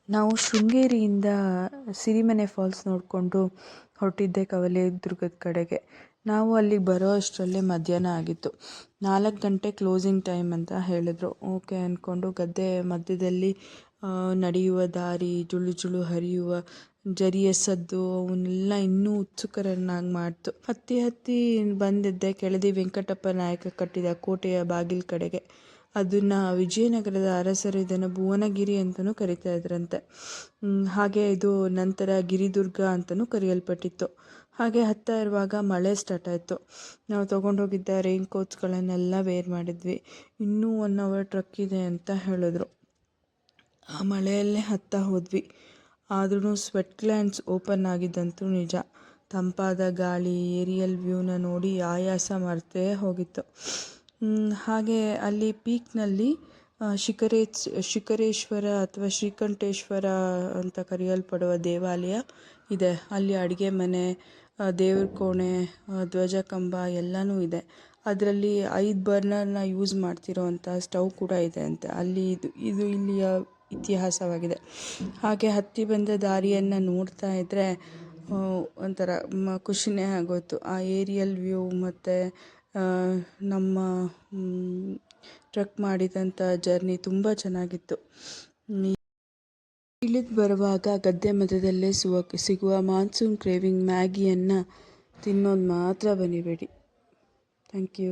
ನಾವು ಶೃಂಗೇರಿಯಿಂದ ಸಿರಿಮನೆ ಫಾಲ್ಸ್ ನೋಡಿಕೊಂಡು ಹೊರಟಿದ್ದೆ ಕವಲೇದುರ್ಗದ ಕಡೆಗೆ. ನಾವು ಅಲ್ಲಿಗೆ ಬರೋ ಅಷ್ಟರಲ್ಲೇ ಮಧ್ಯಾಹ್ನ ಆಗಿತ್ತು. 4 ಗಂಟೆ ಕ್ಲೋಸಿಂಗ್ ಟೈಮ್ ಅಂತ ಹೇಳಿದ್ರು. ಓಕೆ ಅಂದ್ಕೊಂಡು ಗದ್ದೆ ಮಧ್ಯದಲ್ಲಿ ನಡೆಯುವ ದಾರಿ, ಜುಳು ಜುಳು ಹರಿಯುವ ಜರಿಯ ಸದ್ದು ಅವನ್ನೆಲ್ಲ ಇನ್ನೂ ಉತ್ಸುಕರನ್ನಾಗಿ ಮಾಡ್ತು. ಹತ್ತಿ ಬಂದಿದ್ದೆ ಕೆಳದಿ ವೆಂಕಟಪ್ಪ ನಾಯಕ ಕಟ್ಟಿದ ಕೋಟೆಯ ಬಾಗಿಲ ಕಡೆಗೆ. ಅದನ್ನು ವಿಜಯನಗರದ ಅರಸರು ಇದನ್ನು ಭುವನಗಿರಿ ಅಂತಲೂ ಕರಿತಾ ಇದ್ರಂತೆ. ಹಾಗೆ ಇದು ನಂತರ ಗಿರಿದುರ್ಗ ಅಂತಲೂ ಕರೆಯಲ್ಪಟ್ಟಿತ್ತು. ಹಾಗೆ ಹತ್ತಾ ಇರುವಾಗ ಮಳೆ ಸ್ಟಾರ್ಟ್ ಆಯಿತು. ನಾವು ತೊಗೊಂಡೋಗಿದ್ದ ರೈನ್ ಕೋಟ್ಸ್ಗಳನ್ನೆಲ್ಲ ವೇರ್ ಮಾಡಿದ್ವಿ. ಇನ್ನೂ 1 ಅವರ್ ಟ್ರಕ್ ಇದೆ ಅಂತ ಹೇಳಿದ್ರು. ಆ ಮಳೆಯಲ್ಲೇ ಹತ್ತಾ ಹೋದ್ವಿ. ಆದ್ರೂ ಸ್ವೆಟ್ ಗ್ಲ್ಯಾಂಡ್ಸ್ ಓಪನ್ ಆಗಿದ್ದಂತೂ ನಿಜ. ತಂಪಾದ ಗಾಳಿ, ಏರಿಯಲ್ ವ್ಯೂನ ನೋಡಿ ಆಯಾಸ ಮರ್ತೇ ಹೋಗಿತ್ತು. ಹಾಗೆ ಅಲ್ಲಿ ಪೀಕ್ನಲ್ಲಿ ಶಿಖರೇಶ್ವರ ಅಥವಾ ಶ್ರೀಕಂಠೇಶ್ವರ ಅಂತ ಕರೆಯಲ್ಪಡುವ ದೇವಾಲಯ ಇದೆ. ಅಲ್ಲಿ ಅಡುಗೆ ಮನೆ, ದೇವ್ರ ಕೋಣೆ, ಧ್ವಜ ಕಂಬ ಎಲ್ಲನೂ ಇದೆ. ಅದರಲ್ಲಿ 5 ಬರ್ನರ್ನ ಯೂಸ್ ಮಾಡ್ತಿರೋ ಅಂಥ ಸ್ಟವ್ ಕೂಡ ಇದೆ ಅಂತೆ. ಅಲ್ಲಿ ಇದು ಇಲ್ಲಿಯ ಇತಿಹಾಸವಾಗಿದೆ. ಹಾಗೆ ಹತ್ತಿ ಬಂದ ದಾರಿಯನ್ನು ನೋಡ್ತಾ ಇದ್ದರೆ ಒಂಥರ ಖುಷಿನೇ ಆಗೋಯ್ತು. ಆ ಏರಿಯಲ್ ವ್ಯೂ ಮತ್ತು ನಮ್ಮ ಟ್ರಕ್ ಮಾಡಿದಂಥ ಜರ್ನಿ ತುಂಬ ಚೆನ್ನಾಗಿತ್ತು. ಇಳಿದು ಬರುವಾಗ ಗದ್ದೆ ಮಧ್ಯದಲ್ಲೇ ಸಿಗುವ ಮಾನ್ಸೂನ್ ಕ್ರೇವಿಂಗ್ ಮ್ಯಾಗಿಯನ್ನು ತಿನ್ನೋದು ಮಾತ್ರ ಮರಿಬೇಡಿ. Thank you.